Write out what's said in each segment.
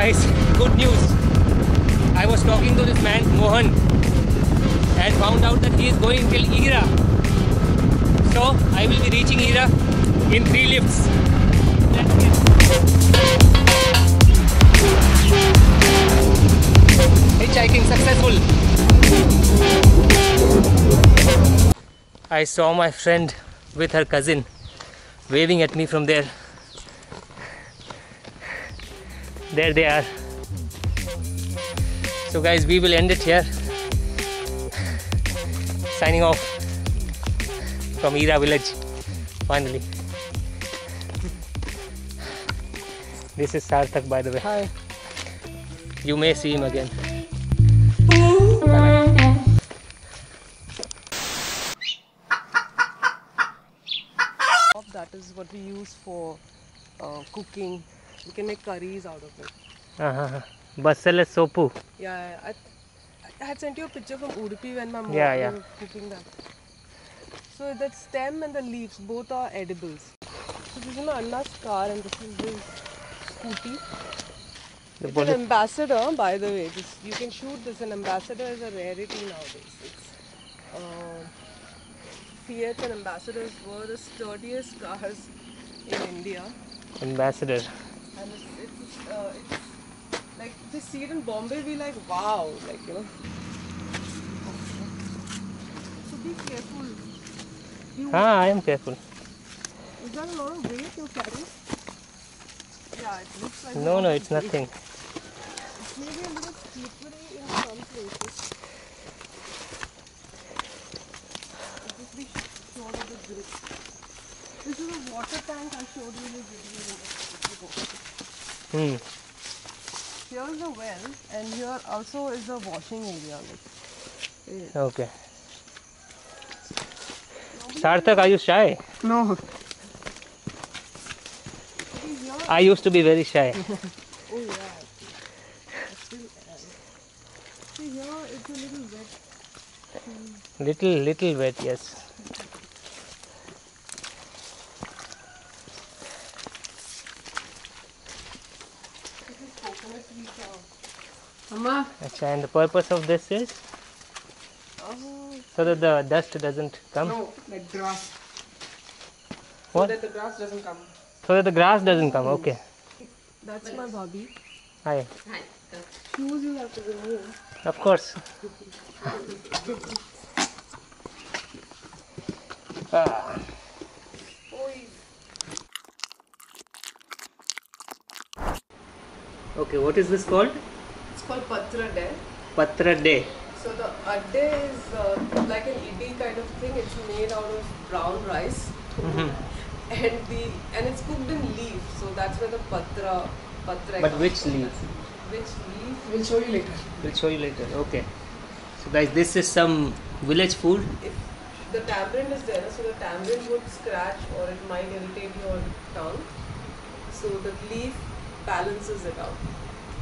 Guys, good news. I was talking to this man, Mohan, and found out that he is going till Ira. So, I will be reaching Ira in 3 lifts. Hitchhiking successful. I saw my friend with her cousin waving at me from there. There they are. So guys, we will end it here. Signing off from Ira village. Finally. This is Sarthak, by the way. Hi. You may see him again. That is what we use for cooking. We can make curries out of it. Basal sopu. Yeah, I had sent you a picture from Udupi when my mom was cooking that. So the stem and the leaves both are edibles. So this is my Anna's car and this is his scooty. It's an ambassador, by the way. You can shoot this. An ambassador is a rarity nowadays. Fiat and ambassadors were the sturdiest cars in India. Ambassador. And it's like if you see it in Bombay, we like wow, like you know. So be careful. I am careful. Is that a lot of weight you're carrying? Yeah, it looks like. No, it's nothing. It's maybe a little slippery in some places. Just be sure of the grip. This is a water tank I showed you in the video. Here is a well, and here also is the washing area. Okay. Sarthak, are you shy? No. I used to be very shy. Oh yeah. See here it's a little wet. Little wet, yes. This is coconut sweet. Mama. And the purpose of this is? So that the dust doesn't come? No, like grass. What? So that the grass doesn't come. So that the grass doesn't come, okay. That's my bhabhi. Hi. Hi. Shoes you have to remove. Of course. Okay, what is this called? It's called Patra De. Patra De. So the adde is like an idli kind of thing. It's made out of brown rice. And it's cooked in leaf. So that's where the patra But which leaf? Which leaf? We'll show you later. We'll show you later. Okay. So guys, this is some village food. If the tamarind is there, so the tamarind would scratch or it might irritate your tongue. So the leaf balances it out.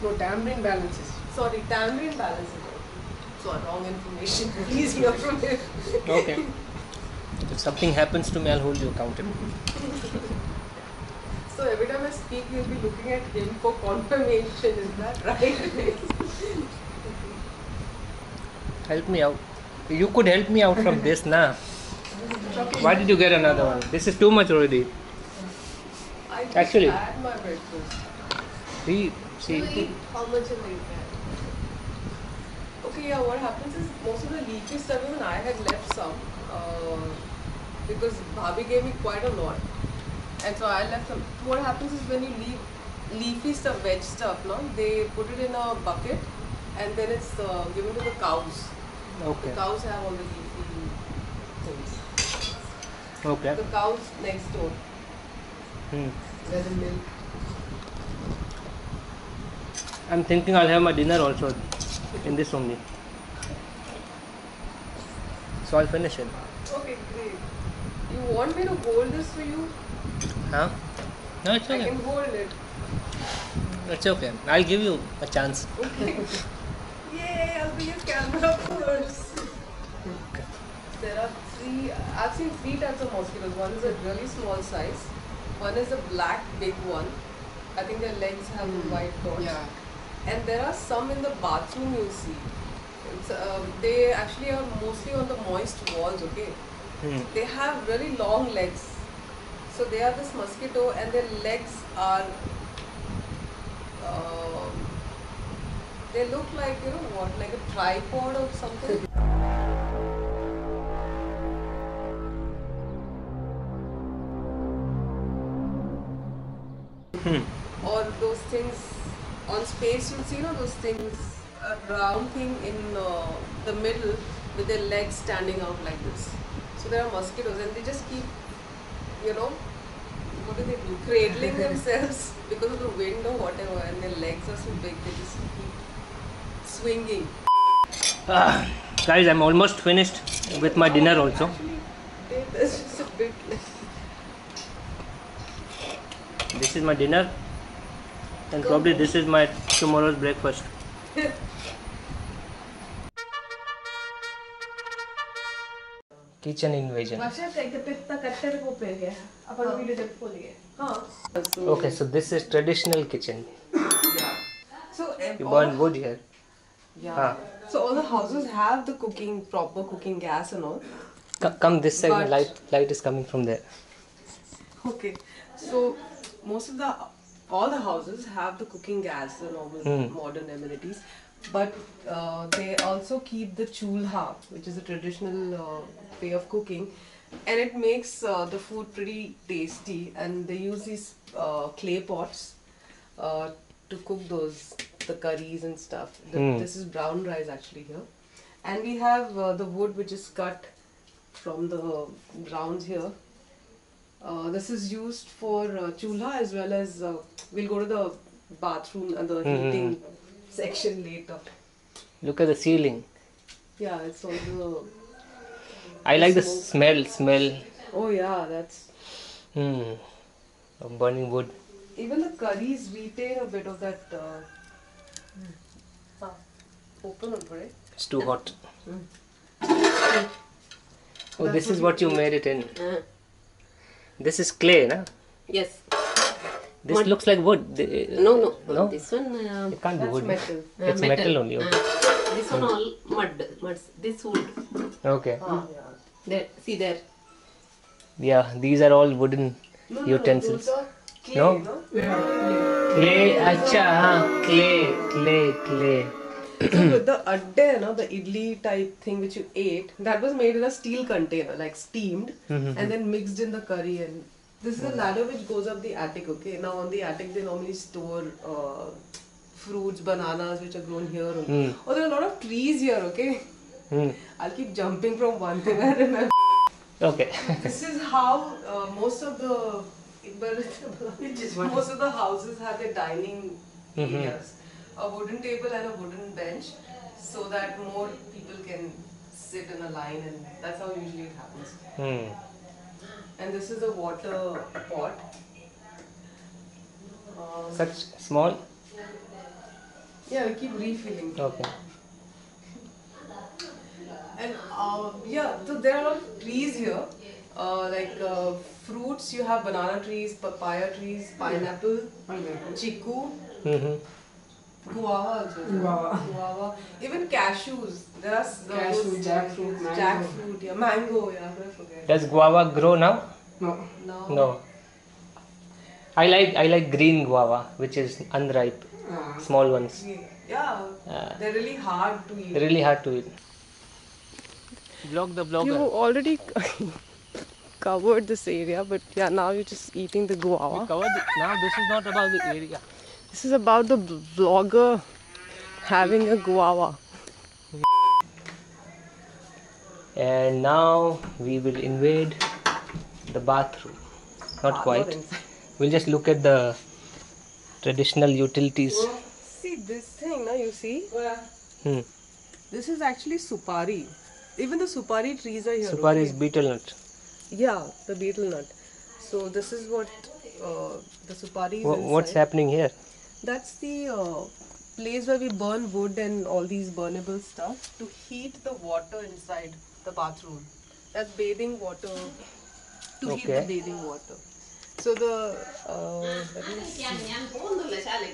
No, tamarind balances. Sorry, tamarind balances it out. So wrong information. Please hear from him. Okay. If something happens to me, I'll hold you accountable. So every time I speak, you'll be looking at him for confirmation. Is that right? Help me out. You could help me out from this, nah. Okay. Why did you get another one? This is too much already. I just Actually, had my breakfast. See. How much have you had? Okay, yeah, what happens is most of the leafy stuff, even I had left some because Bhabhi gave me quite a lot. And so I left some. What happens is when you leave leafy stuff, veg stuff, no, they put it in a bucket and then it's given to the cows. Okay. The cows have all the leafy things. Okay. The cows next door. Where the milk. I'm thinking I'll have my dinner also in this only. So I'll finish it. Okay, great. You want me to hold this for you? Huh? No, it's I okay. can hold it. It's okay. I'll give you a chance. Okay. Yay, I'll be your camera first. There are I've seen 3 types of mosquitoes. One is a really small size. One is a black big one. I think their legs have white dots. Yeah. and there are some in the bathroom you see. They actually are mostly on the moist walls, okay? They have really long legs. So they are this mosquito and their legs are, they look like, you know what, like a tripod or something. Or those things on space, you'll see, you know, those things, a round thing in the middle with their legs standing out like this. So there are mosquitoes and they just keep, you know, what do they do? Cradling themselves because of the wind or whatever, and their legs are so big, they just keep swinging. Guys, I'm almost finished with my dinner also. Actually, there's just a bit left. This is my dinner, and probably this is my tomorrow's breakfast. Kitchen invasion. Okay, so this is traditional kitchen. Yeah. So You burn wood here. yeah. So all the houses have the proper cooking gas and all. Come this side. But- Light is coming from there. Okay. So all the houses have the cooking gas, the normal modern amenities, but they also keep the chulha, which is a traditional way of cooking, and it makes the food pretty tasty. And they use these clay pots to cook the curries and stuff. This is brown rice actually here, and we have the wood which is cut from the grounds here. This is used for chulha, as well as we'll go to the bathroom and the heating section later. Look at the ceiling. Yeah, it's also. I like the smell. Oh yeah, that's. Of burning wood. Even the curries retain a bit of that. Open up, right? It's too hot. Oh, this is what you made it in. This is clay, na? Yes. This looks like wood. No. No? This one. It can't be wood. Metal. It's metal only. Okay. This one all mud. This wood. Okay. There. See there. Yeah, these are all wooden utensils. Those are clay, No? no? Clay, acha, clay. So with the adde, no, the idli type thing which you ate, that was made in a steel container, like steamed, and then mixed in the curry. And this is a ladder which goes up the attic. Okay, now on the attic they normally store fruits, bananas which are grown here. Oh, there are a lot of trees here. Okay, I'll keep jumping from one thing. I remember. Okay. This is how most of the houses have their dining areas. A wooden table and a wooden bench, so that more people can sit in a line, and that's how usually it happens. And this is a water pot. Such small? Yeah, we keep refilling. Okay. And yeah, so there are a lot of trees here. Like fruits, you have banana trees, papaya trees, pineapple, chiku. Guava also. Guava. Even cashews. There are Cashew, jackfruit, mango. Jackfruit, yeah, mango, yeah, I forget. Does guava grow now? No. No. I like green guava, which is unripe, small ones. Yeah, they're really hard to eat. Really hard to eat. Vlog the vlogger. You already covered this area, but yeah, now you're just eating the guava. Now this is not about the area. This is about the vlogger having a guava. And now we will invade the bathroom. Not quite. We'll just look at the traditional utilities. See this thing, now you see? Hmm. This is actually supari. Even the supari trees are here. Supari is betel nut. Yeah, the betel nut. So this is what the supari is What's inside. happening here? That's the place where we burn wood and all these burnable stuff to heat the water inside the bathroom. That's bathing water, to heat the bathing water. So the, let me see.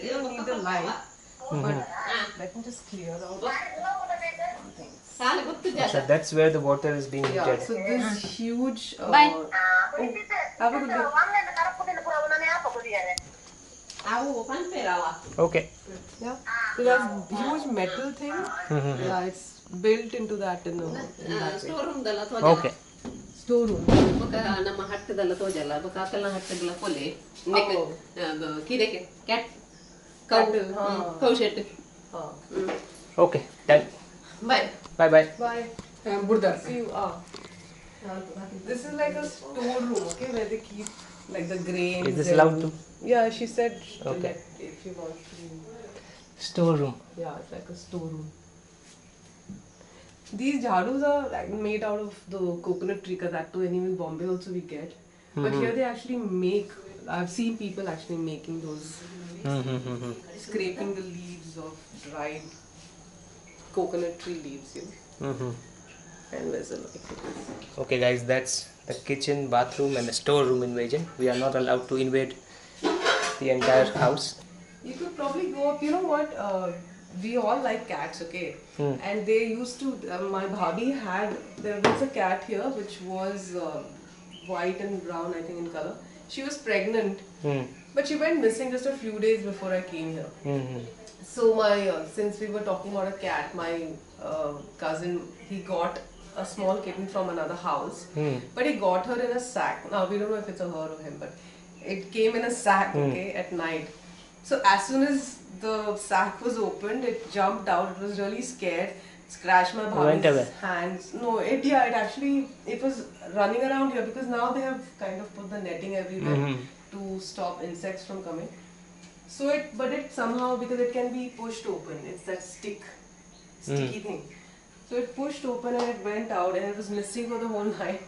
You don't need the light. But let me just clear out things. So that's where the water is being Yeah, heated. so this huge. Bye. Have a good day. Okay. Yeah. So that's huge metal thing. Yeah, it's built into that in that way. Okay. Storeroom. ನಮ್ಮ ಹಟ್ಟದಲ್ಲ ತೋಜಲ್ಲ ಕಾಕಲ್ನ ಹಟ್ಟದಲ್ಲ ಕೊಲೆ ಕಿದಕ್ಕೆ cat cow ಶೆಟ್ Okay. Done. Bye Bye bye. Bye. Burda. See you. This is like a storeroom, okay, where they keep like the grains. Is this and- allowed to? Yeah, she said to Okay. let if you want to. Storeroom. Yeah, it's like a storeroom. These jadus are like made out of the coconut tree, because that too, and even Bombay also we get. But here they actually make. I've seen people actually making those, scraping the leaves of dried coconut tree leaves, you know. And vessel like this. Okay guys, that's the kitchen, bathroom and the storeroom invasion. We are not allowed to invade the entire house. You could probably go up. You know what? We all like cats, okay? And they used to. My bhabhi had. There was a cat here which was white and brown, I think, in color. She was pregnant, but she went missing just a few days before I came here. So my since we were talking about a cat, my cousin, he got a small kitten from another house, but he got her in a sack. Now we don't know if it's a her or him, but it came in a sack, okay, at night. So as soon as the sack was opened, it jumped out. It was really scared. Scratched my Went away. bhabhi's hands. No, it actually it was running around here, because now they have kind of put the netting everywhere to stop insects from coming. So but it somehow, because it can be pushed open. It's that sticky thing. So it pushed open and it went out, and it was missing for the whole night.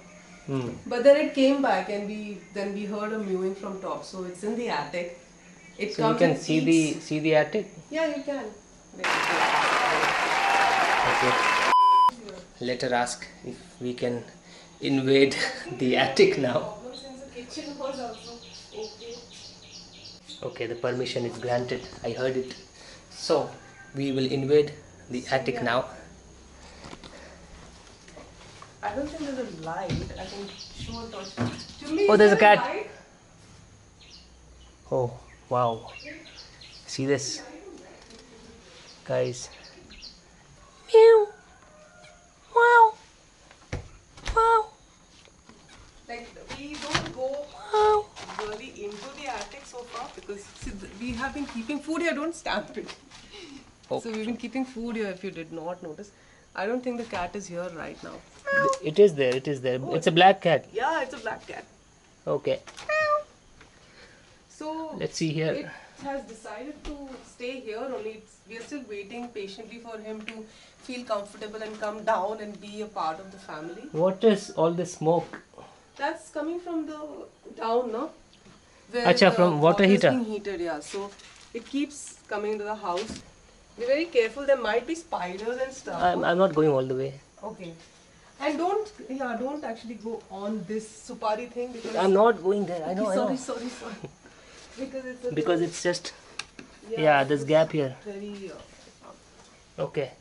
But then it came back, and we heard a mewing from top. So it's in the attic. It So you comes can and see eats. the attic. Yeah, you can. Okay. Let her ask if we can invade the attic now. Since the kitchen was also okay. Okay, the permission is granted. I heard it. So we will invade the attic now. I don't think there's a light. I can show a torch. Chumbi, Oh, is there's a there cat. light? Oh wow. See this, guys. Meow. Wow. Wow. Like, we don't go really into the attic so far, because see, we have been keeping food here. Don't stamp it. Oh. So we've been keeping food here, if you did not notice. I don't think the cat is here right now. It is there. It is there. It's a black cat. Yeah, it's a black cat. Okay. So Let's see here. it has decided to stay here only. We are still waiting patiently for him to feel comfortable and come down and be a part of the family. What is all this smoke? That's coming from the down, no? Where Acha, the from water is heater. being heated, yeah. So it keeps coming to the house. Be very careful. There might be spiders and stuff. I'm not going all the way. Okay. And don't actually go on this supari thing, because I'm not going there. I know. I know. sorry. Because it's a Because it's just yeah, there's gap here. very. Okay.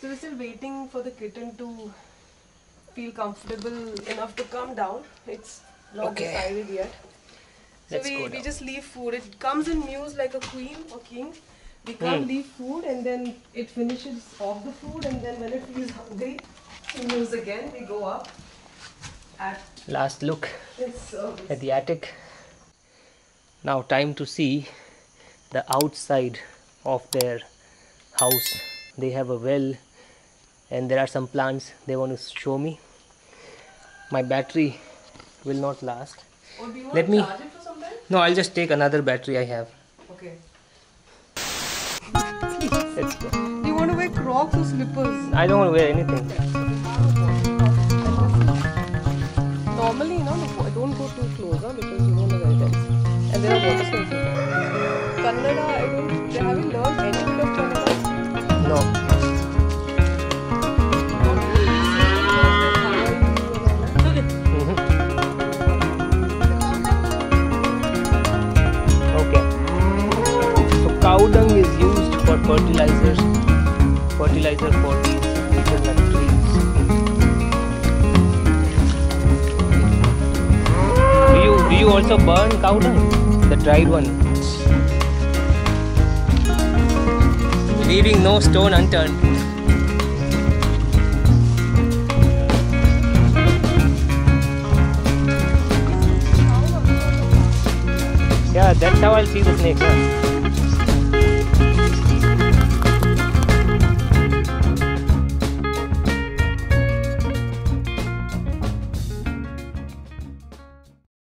So we're still waiting for the kitten to feel comfortable enough to come down. It's not Okay. decided yet. So Let's go we down. just leave food. It comes and mews like a queen or king. We come, leave food, and then it finishes off the food, and then when it feels hungry, it mews again. We go up at Last look its service. at the attic. Now time to see the outside of their house. They have a well and there are some plants they want to show me. My battery will not last. Or do you Let want to me- charge it for some time? No, I'll just take another battery I have. Okay. Let's go. Do you want to wear Crocs or slippers? I don't want to wear anything. Normally, don't go too close, because you don't know where it ends. And there are water sources. Kannada, have you learned any bit of Kannada? No. Okay. So cow fertilizer for these hazelnut trees. Do you also burn cow dung? The dried one. Leaving no stone unturned. Yeah, that's how I'll see the snakes. Huh?